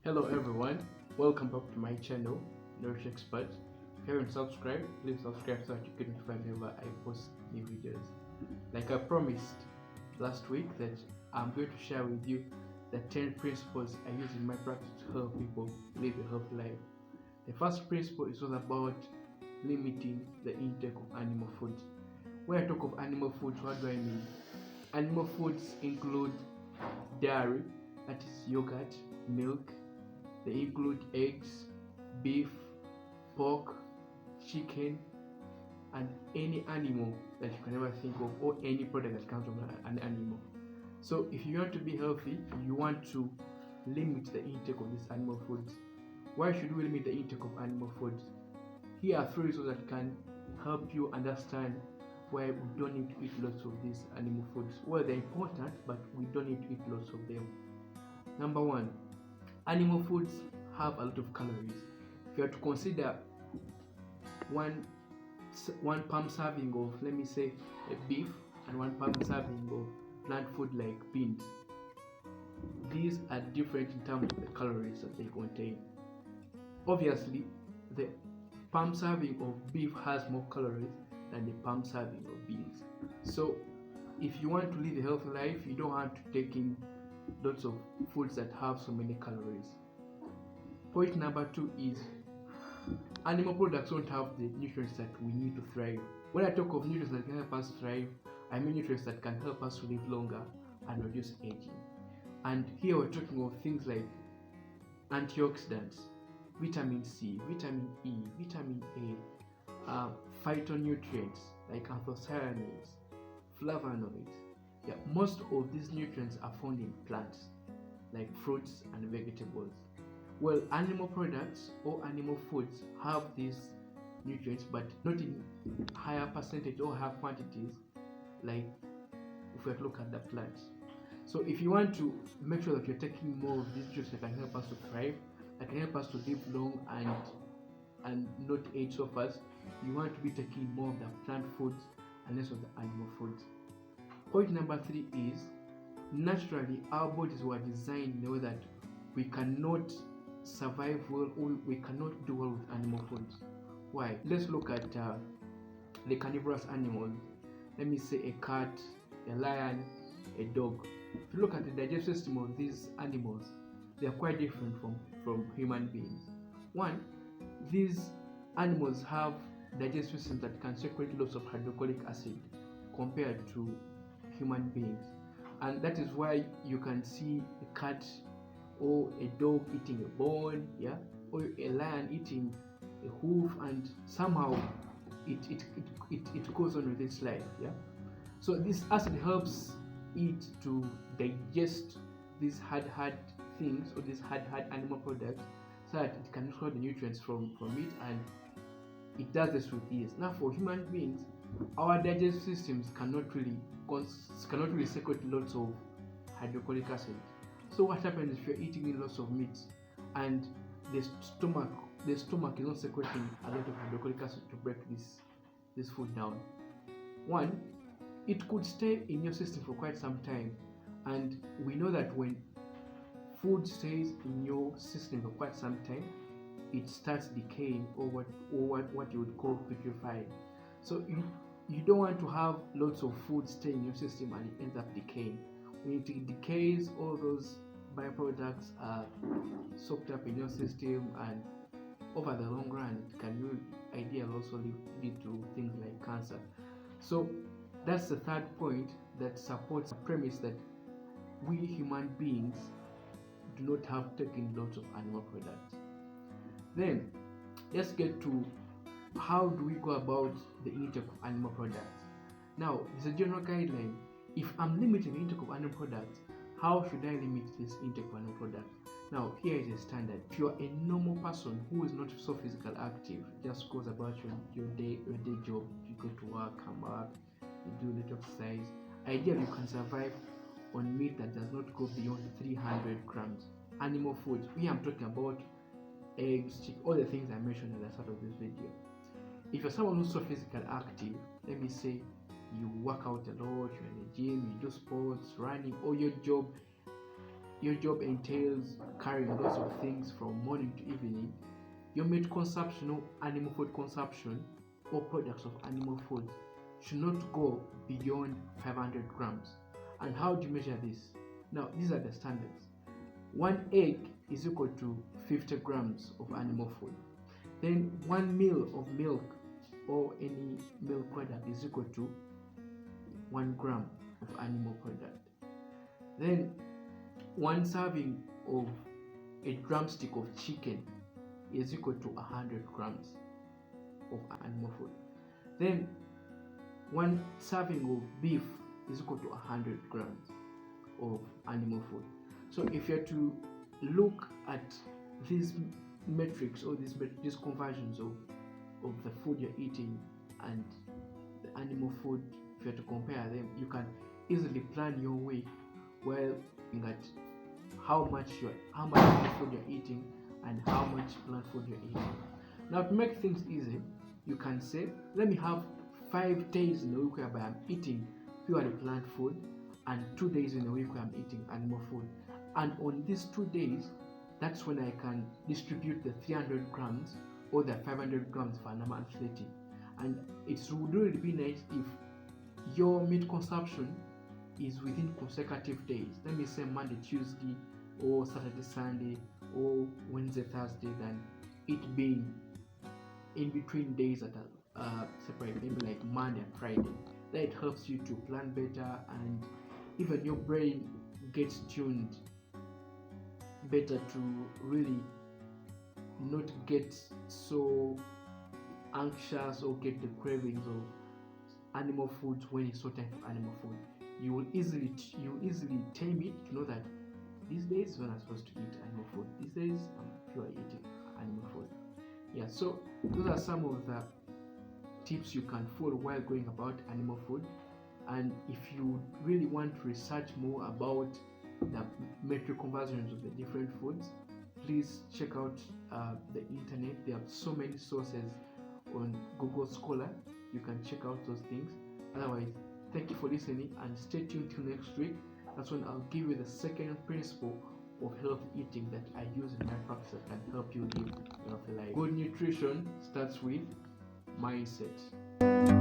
Hello everyone, welcome back to my channel, Nourish Expert. If you haven't subscribed, please subscribe so that you can notify whenever I post new videos. Like I promised last week that I'm going to share with you the 10 principles I use in my practice to help people live a healthy life. The first principle is all about limiting the intake of animal food. When I talk of animal foods, what do I mean? Animal foods include dairy, that is yogurt, milk. They include eggs, beef, pork, chicken, and any animal that you can ever think of, or any product that comes from an animal. So, if you want to be healthy, you want to limit the intake of these animal foods. Why should we limit the intake of animal foods? Here are three reasons that can help you understand why we don't need to eat lots of these animal foods. Well, they're important, but we don't need to eat lots of them. Number one, animal foods have a lot of calories. If you are to consider one palm serving of, let me say, a beef and one palm serving of plant food like beans, these are different in terms of the calories that they contain. Obviously, the palm serving of beef has more calories than the palm serving of beans. So, if you want to live a healthy life, you don't have to take in lots of foods that have so many calories. Point number two is animal products don't have the nutrients that we need to thrive. When I talk of nutrients that can help us thrive, I mean nutrients that can help us live longer and reduce aging. And here we're talking of things like antioxidants, vitamin C, vitamin E, vitamin A, phytonutrients like anthocyanins, flavonoids. Yeah, most of these nutrients are found in plants like fruits and vegetables. Well, animal products or animal foods have these nutrients, but not in higher percentage or higher quantities like if we look at the plants. So if you want to make sure that you're taking more of these nutrients that can help us to thrive, that can help us to live long and not age so fast, you want to be taking more of the plant foods and less of the animal foods. Point number three is naturally our bodies were designed in a way that we cannot survive well or we cannot do well with animal foods. Why? Let's look at the carnivorous animals. Let me say a cat, a lion, a dog. If you look at the digestive system of these animals, they are quite different from human beings. One, these animals have digestive systems that can secrete lots of hydrochloric acid compared to human beings, and that is why you can see a cat or a dog eating a bone, yeah, or a lion eating a hoof, and somehow it goes on with its life, yeah. So this acid helps it to digest these hard things or these hard animal products so that it can absorb the nutrients from it, and it does this with ease. Now for human beings, our digestive systems cannot really secrete lots of hydrochloric acid. So what happens if you're eating in lots of meat and the stomach is not secreting a lot of hydrochloric acid to break this food down? One, it could stay in your system for quite some time, and we know that when food stays in your system for quite some time, it starts decaying, or what you would call putrefying. So you don't want to have lots of food stay in your system and it ends up decaying. When it decays, all those byproducts are soaked up in your system, and over the long run it can ideally also lead to things like cancer. So that's the third point that supports the premise that we human beings do not have taken lots of animal products. Then let's get to how do we go about the intake of animal products. Now, there's a general guideline. If I'm limiting the intake of animal products, how should I limit this intake of animal products? Now, here is a standard. If you're a normal person who is not so physical active, just goes about your day job, you go to work, come back, you do a little exercise, ideally you can survive on meat that does not go beyond 300 grams. Animal foods, here I'm talking about eggs, chicken, all the things I mentioned at the start of this video. If you're someone who's so physical active, let me say you work out a lot, you're in the gym, you do sports, running, or your job your job entails carrying lots of things from morning to evening, your meat consumption or animal food consumption or products of animal food should not go beyond 500 grams. And how do you measure this? Now, these are the standards. 1 egg is equal to 50 grams of animal food. Then 1 meal of milk or any milk product is equal to 1 gram of animal product. Then 1 serving of a drumstick of chicken is equal to 100 grams of animal food. Then 1 serving of beef is equal to 100 grams of animal food. So if you're to look at these metrics or these conversions of the food you're eating and the animal food, if you're to compare them, you can easily plan your week while looking at how much plant food you're eating and how much plant food you're eating. Now, to make things easy, you can say, let me have 5 days in a week whereby I'm eating purely plant food and 2 days in a week where I'm eating animal food. And on these 2 days, that's when I can distribute the 300 grams or the 500 grams for an athletic. And it would really be nice if your meat consumption is within consecutive days. Let me say Monday, Tuesday, or Saturday, Sunday, or Wednesday, Thursday, than it being in between days that are separate, maybe like Monday and Friday. That helps you to plan better, and even your brain gets tuned better to really not get so anxious or get the cravings of animal foods when it's so time for animal food. You will easily tame it to know that these days when I'm supposed to eat animal food, these days I'm pure eating animal food. Yeah, so those are some of the tips you can follow while going about animal food. And if you really want to research more about the metric conversions of the different foods, please check out the internet. There are so many sources on Google Scholar. You can check out those things. Otherwise, thank you for listening and stay tuned till next week. That's when I'll give you the second principle of healthy eating that I use in my practice that can help you live a healthy life. Good nutrition starts with mindset.